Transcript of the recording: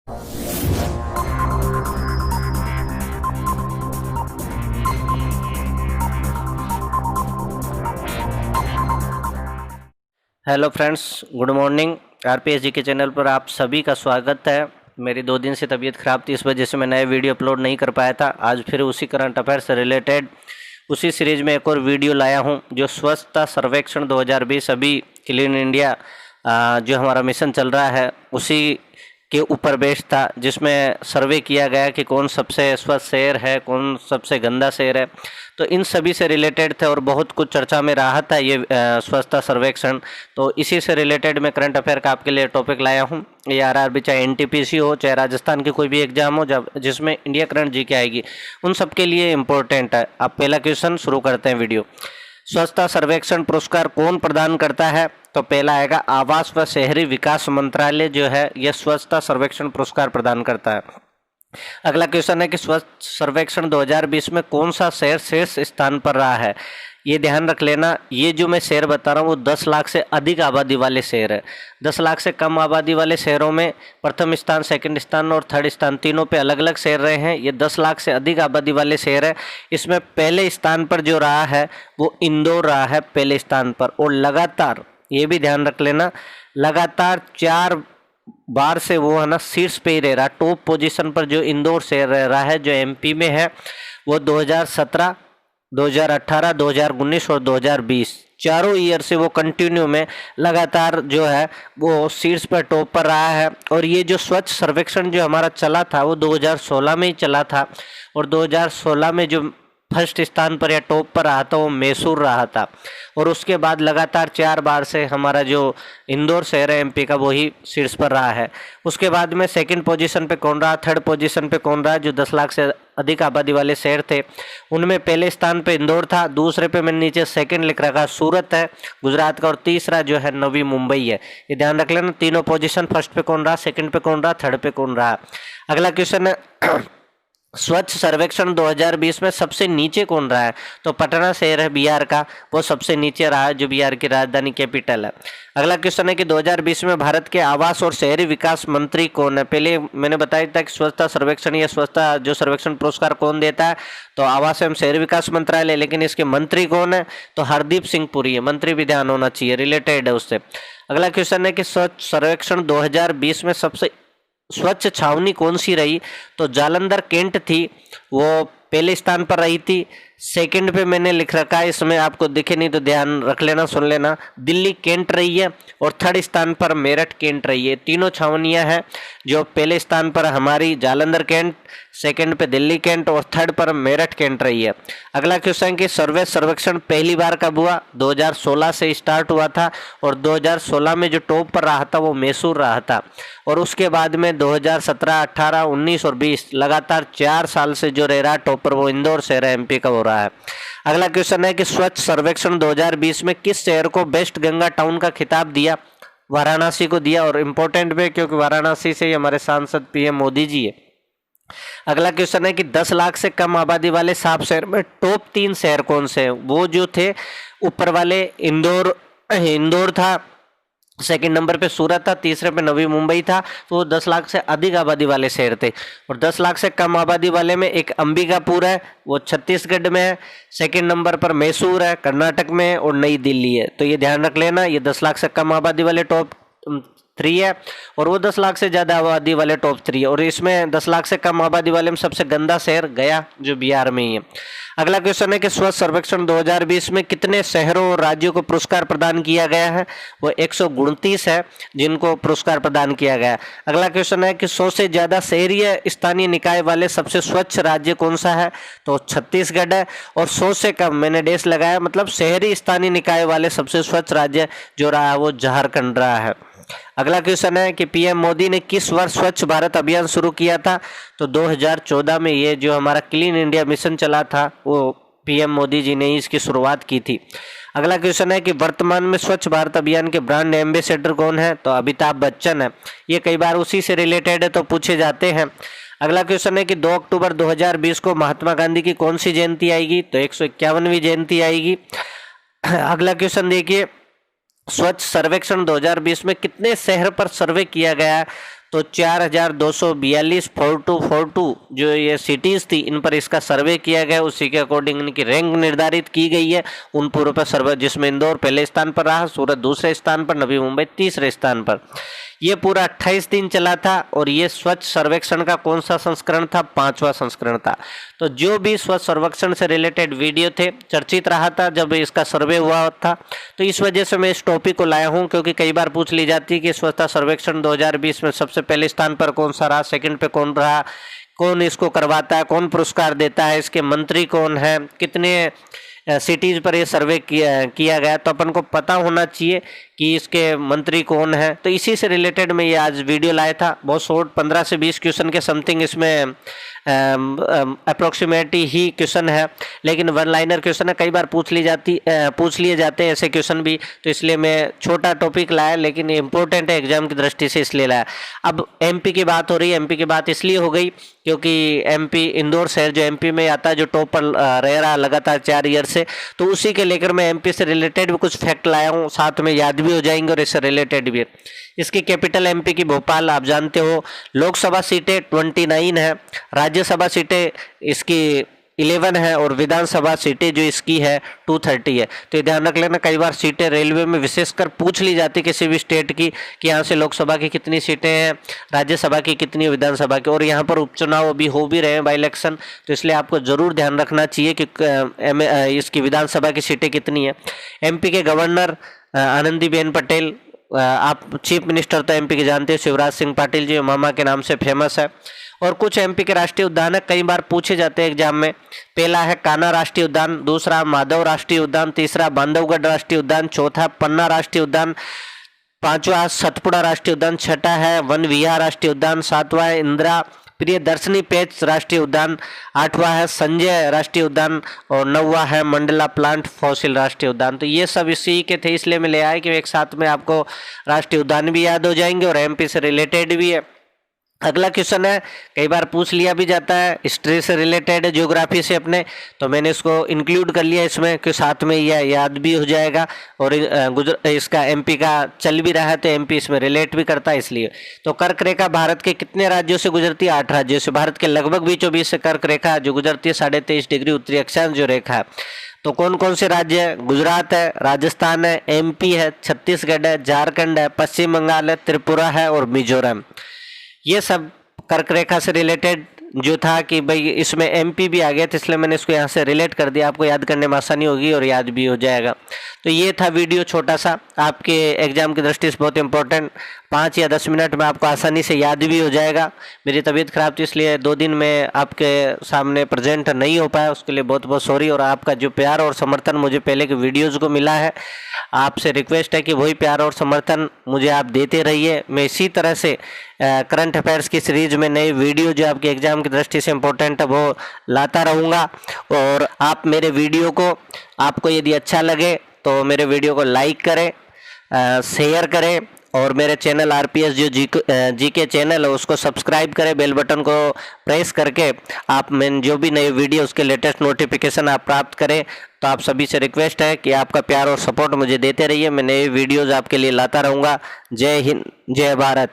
Hello friends, good morning. RPSG के channel पर आप सभी का स्वागत है। मेरी 2 दिन से तबीयत ख़राब थी, इस वजह से मैं नए वीडियो अपलोड नहीं कर पाया था। आज फिर उसी करंट अफेयर से रिलेटेड उसी सीरीज़ में एक और वीडियो लाया हूं, जो स्वच्छता सर्वेक्षण 2020 अभी क्लीन इंडिया जो हमारा मिशन चल रहा है उसी के ऊपर बेस्ड था, जिसमें सर्वे किया गया कि कौन सबसे स्वच्छ शहर है, कौन सबसे गंदा शहर है। तो इन सभी से रिलेटेड थे और बहुत कुछ चर्चा में रहा था ये स्वच्छता सर्वेक्षण। तो इसी से रिलेटेड मैं करंट अफेयर का आपके लिए टॉपिक लाया हूँ। ये आरआरबी चाहे एनटीपीसी हो, चाहे राजस्थान की कोई भी एग्जाम हो जब जिसमें इंडिया करंट जीके आएगी, उन सब के लिए इम्पोर्टेंट है। आप पहला क्वेश्चन शुरू करते हैं वीडियो। स्वच्छता सर्वेक्षण पुरस्कार कौन प्रदान करता है? तो पहला आएगा आवास व शहरी विकास मंत्रालय जो है यह स्वच्छता सर्वेक्षण पुरस्कार प्रदान करता है। अगला क्वेश्चन है कि स्वच्छ सर्वेक्षण 2020 में कौन सा शहर शीर्ष स्थान पर रहा है? ये ध्यान रख लेना, ये जो मैं शहर बता रहा हूँ वो 10 लाख से अधिक आबादी वाले शहर है। 10 लाख से कम आबादी वाले शहरों में प्रथम स्थान, सेकंड स्थान और थर्ड स्थान तीनों पे अलग अलग शहर रहे हैं। ये 10 लाख से अधिक आबादी वाले शहर है। इसमें पहले स्थान पर जो रहा है वो इंदौर रहा है पहले स्थान पर, और लगातार ये भी ध्यान रख लेना, लगातार 4 बार से वो है ना शीर्ष पे ही रह रहा। टॉप पोजीशन पर जो इंदौर शहर रह रहा है जो एमपी में है वो 2017, 2018, 2019 और 2020 चारों ईयर से वो कंटिन्यू में लगातार जो है वो शीर्ष पर टॉप पर रहा है। और ये जो स्वच्छ सर्वेक्षण जो हमारा चला था वो 2016 में ही चला था, और 2016 में जो फर्स्ट स्थान पर या टॉप पर रहा था वो मैसूर रहा था। और उसके बाद लगातार 4 बार से हमारा जो इंदौर शहर है एमपी का वही शीर्ष पर रहा है। उसके बाद में सेकंड पोजीशन पे कौन रहा, थर्ड पोजीशन पे कौन रहा? जो 10 लाख से अधिक आबादी वाले शहर थे उनमें पहले स्थान पे इंदौर था, दूसरे पे मैंने नीचे सेकंड लिख रखा सूरत है गुजरात का, और तीसरा जो है नवी मुंबई है। ये ध्यान रख लेना, तीनों पोजीशन फर्स्ट पे कौन रहा, सेकंड पे कौन रहा, थर्ड पे कौन रहा। अगला क्वेश्चन है स्वच्छ सर्वेक्षण 2020 में सबसे नीचे कौन रहा है? तो पटना शहर है बिहार का, वो सबसे नीचे रहा है, जो बिहार की राजधानी कैपिटल है। अगला क्वेश्चन है कि 2020 में भारत के आवास और शहरी विकास मंत्री कौन है? पहले मैंने बताया था कि स्वच्छता सर्वेक्षण या स्वच्छता जो सर्वेक्षण पुरस्कार कौन देता है, तो आवास एवं शहरी विकास मंत्रालय, लेकिन इसके मंत्री कौन है? तो हरदीप सिंह पुरी है। मंत्री भी ध्यान होना चाहिए, रिलेटेड है उससे। अगला क्वेश्चन है कि स्वच्छ सर्वेक्षण 2020 में सबसे स्वच्छ छावनी कौन सी रही? तो जालंधर कैंट थी, वो पहले स्थान पर रही थी। सेकंड पे मैंने लिख रखा है, इसमें आपको दिखे नहीं तो ध्यान रख लेना, सुन लेना, दिल्ली कैंट रही है, और थर्ड स्थान पर मेरठ कैंट रही है। तीनों छावनियां हैं, जो पहले स्थान पर हमारी जालंधर कैंट, सेकंड पे दिल्ली कैंट और थर्ड पर मेरठ कैंट रही है। अगला क्वेश्चन कि सर्वेक्षण पहली बार कब हुआ? 2016 से स्टार्ट हुआ था, और 2016 में जो टॉप पर रहा था वो मैसूर रहा था। और उसके बाद में 2017, 18, 19 और 20 लगातार 4 साल से जो रह रहा टॉप पर वो इंदौर शहर एमपी का हो रहा है। अगला क्वेश्चन है कि स्वच्छ सर्वेक्षण 2020 में किस शहर को बेस्ट गंगा टाउन का खिताब दिया? वाराणसी को दिया, और इम्पोर्टेंट भी क्योंकि वाराणसी से ही हमारे सांसद पीएम मोदी जी है। अगला क्वेश्चन है कि 10 लाख से कम आबादी वाले 7 शहर में टॉप 3 शहर कौन से हैं? वो जो थे ऊपर वाले इंदौर था, सेकंड नंबर पे सूरत था, तीसरे पे नवी मुंबई था। तो वो 10 लाख से अधिक आबादी वाले शहर थे। और 10 लाख से कम आबादी वाले में एक अंबिकापुर है, वो छत्तीसगढ़ में है। सेकंड नंबर पर मैसूर है, कर्नाटक में है, और नई दिल्ली है। तो ये ध्यान रख लेना, ये 10 लाख से कम आबादी वाले टॉप 3 है, और वो 10 लाख से ज़्यादा आबादी वाले टॉप 3 है। और इसमें 10 लाख से कम आबादी वाले में सबसे गंदा शहर गया, जो बिहार में ही है। अगला क्वेश्चन है कि स्वच्छ सर्वेक्षण 2020 में कितने शहरों और राज्यों को पुरस्कार प्रदान किया गया है? वो 129 है जिनको पुरस्कार प्रदान किया गया है। अगला क्वेश्चन है कि 100 से ज़्यादा शहरी स्थानीय निकाय वाले सबसे स्वच्छ राज्य कौन सा है? तो छत्तीसगढ़ है। और 100 से कम, मैंने डेश लगाया, मतलब शहरी स्थानीय निकाय वाले सबसे स्वच्छ राज्य जो रहा है वो झारखंड रहा है। अगला क्वेश्चन है कि पीएम मोदी ने किस वर्ष स्वच्छ भारत अभियान शुरू किया था? तो 2014 में ये जो हमारा क्लीन इंडिया मिशन चला था वो पीएम मोदी जी ने ही इसकी शुरुआत की थी। अगला क्वेश्चन है कि वर्तमान में स्वच्छ भारत अभियान के ब्रांड एम्बेसडर कौन है? तो अमिताभ बच्चन है। ये कई बार उसी से रिलेटेड है तो पूछे जाते हैं। अगला क्वेश्चन है कि 2 अक्टूबर 2020 को महात्मा गांधी की कौन सी जयंती आएगी? तो 151वीं जयंती आएगी। अगला क्वेश्चन देखिए, स्वच्छ सर्वेक्षण 2020 में कितने शहर पर सर्वे किया गया है? तो 4242 जो ये सिटीज़ थी इन पर इसका सर्वे किया गया, उसी के अकॉर्डिंग इनकी रैंक निर्धारित की गई है उन पूर्व पर सर्वे, जिसमें इंदौर पहले स्थान पर रहा, सूरत दूसरे स्थान पर, नवी मुंबई तीसरे स्थान पर। ये पूरा 28 दिन चला था और ये स्वच्छ सर्वेक्षण का कौन सा संस्करण था? 5वां संस्करण था। तो जो भी स्वच्छ सर्वेक्षण से रिलेटेड वीडियो थे चर्चित रहा था जब इसका सर्वे हुआ था, तो इस वजह से मैं इस टॉपिक को लाया हूं, क्योंकि कई बार पूछ ली जाती है कि स्वच्छता सर्वेक्षण 2020 में सबसे पहले स्थान पर कौन सा रहा, सेकंड पे कौन रहा, कौन इसको करवाता है, कौन पुरस्कार देता है, इसके मंत्री कौन है, कितने सिटीज़ पर ये सर्वे किया गया, तो अपन को पता होना चाहिए कि इसके मंत्री कौन है। तो इसी से रिलेटेड मैं ये आज वीडियो लाया था। बहुत शॉर्ट 15 से 20 क्वेश्चन के समथिंग इसमें अप्रोक्सीमेटली ही क्वेश्चन है, लेकिन वन लाइनर क्वेश्चन है, कई बार पूछ लिए जाते हैं ऐसे क्वेश्चन भी, तो इसलिए मैं छोटा टॉपिक लाया, लेकिन इंपॉर्टेंट है एग्जाम की दृष्टि से, इसलिए लाया। अब एमपी की बात हो रही है, एमपी की बात इसलिए हो गई क्योंकि एमपी इंदौर शहर जो एमपी में आता है, जो टॉप पर रह रहा लगातार 4 ईयर से, तो उसी के लेकर मैं एमपी से रिलेटेड भी कुछ फैक्ट लाया हूँ, साथ में याद भी हो जाएंगे और इससे रिलेटेड भी है। इसकी कैपिटल एमपी की भोपाल, आप जानते हो। लोकसभा सीटें 29 है, राज्यसभा सीटें इसकी 11 है और विधानसभा सीटें जो इसकी है 230 है। तो ये ध्यान रख लेना, कई बार सीटें रेलवे में विशेषकर पूछ ली जाती किसी भी स्टेट की कि यहाँ से लोकसभा की कितनी सीटें हैं, राज्यसभा की कितनी, विधानसभा की, और यहाँ पर उपचुनाव अभी हो भी रहे हैं, बाई इलेक्शन, तो इसलिए आपको जरूर ध्यान रखना चाहिए कि इसकी विधानसभा की सीटें कितनी है। एमपी के गवर्नर आनंदीबेन पटेल, आप चीफ मिनिस्टर तो एमपी के जानते हैं शिवराज सिंह पाटिल जी, मामा के नाम से फेमस है। और कुछ एमपी के राष्ट्रीय उद्यान है, कई बार पूछे जाते हैं एग्जाम में। पहला है कान्हा राष्ट्रीय उद्यान, दूसरा माधव राष्ट्रीय उद्यान, तीसरा बांधवगढ़ राष्ट्रीय उद्यान, चौथा पन्ना राष्ट्रीय उद्यान, पांचवा सतपुड़ा राष्ट्रीय उद्यान, छठा है वन विहार राष्ट्रीय उद्यान, सातवां है इंदिरा प्रियदर्शनी पेच राष्ट्रीय उद्यान, आठवां है संजय राष्ट्रीय उद्यान और नौवां है मंडला प्लांट फॉसिल राष्ट्रीय उद्यान। तो ये सब इसी के थे, इसलिए मैं ले आया कि एक साथ में आपको राष्ट्रीय उद्यान भी याद हो जाएंगे और एमपी से रिलेटेड भी है। अगला क्वेश्चन है, कई बार पूछ लिया भी जाता है, हिस्ट्री से रिलेटेड है, ज्योग्राफी से अपने, तो मैंने इसको इंक्लूड कर लिया इसमें कि साथ में यह याद भी हो जाएगा और इसका एमपी का चल भी रहा है तो एमपी इसमें रिलेट भी करता है, इसलिए। तो कर्क रेखा भारत के कितने राज्यों से गुजरती है? 8 राज्यों से। भारत के लगभग बीचों बीच से कर्क रेखा जो गुजरती है 23.5 डिग्री उत्तरी अक्षांश जो रेखा है। तो कौन कौन से राज्य है? गुजरात है, राजस्थान है, एमपी है, छत्तीसगढ़ है, झारखंड है, पश्चिम बंगाल है, त्रिपुरा है और मिजोरम। ये सब कर्क रेखा से रिलेटेड जो था कि भाई इसमें एमपी भी आ गया, तो इसलिए मैंने इसको यहाँ से रिलेट कर दिया, आपको याद करने में आसानी होगी और याद भी हो जाएगा। तो ये था वीडियो छोटा सा, आपके एग्जाम की दृष्टि से बहुत इंपॉर्टेंट, 5 या 10 मिनट में आपको आसानी से याद भी हो जाएगा। मेरी तबीयत खराब थी इसलिए 2 दिन में आपके सामने प्रेजेंट नहीं हो पाया, उसके लिए बहुत बहुत सॉरी। और आपका जो प्यार और समर्थन मुझे पहले के वीडियोज़ को मिला है, आपसे रिक्वेस्ट है कि वही प्यार और समर्थन मुझे आप देते रहिए। मैं इसी तरह से करंट अफेयर्स की सीरीज में नई वीडियो जो आपके एग्जाम की दृष्टि से इम्पोर्टेंट है वो लाता रहूँगा। और आप मेरे वीडियो को, आपको यदि अच्छा लगे तो मेरे वीडियो को लाइक करें, शेयर करें और मेरे चैनल आरपीएस जो जीके चैनल है उसको सब्सक्राइब करें, बेल बटन को प्रेस करके आप मैं जो भी नई वीडियो उसके लेटेस्ट नोटिफिकेशन आप प्राप्त करें। तो आप सभी से रिक्वेस्ट है कि आपका प्यार और सपोर्ट मुझे देते रहिए, मैं नए वीडियोज़ आपके लिए लाता रहूँगा। जय हिंद, जय भारत।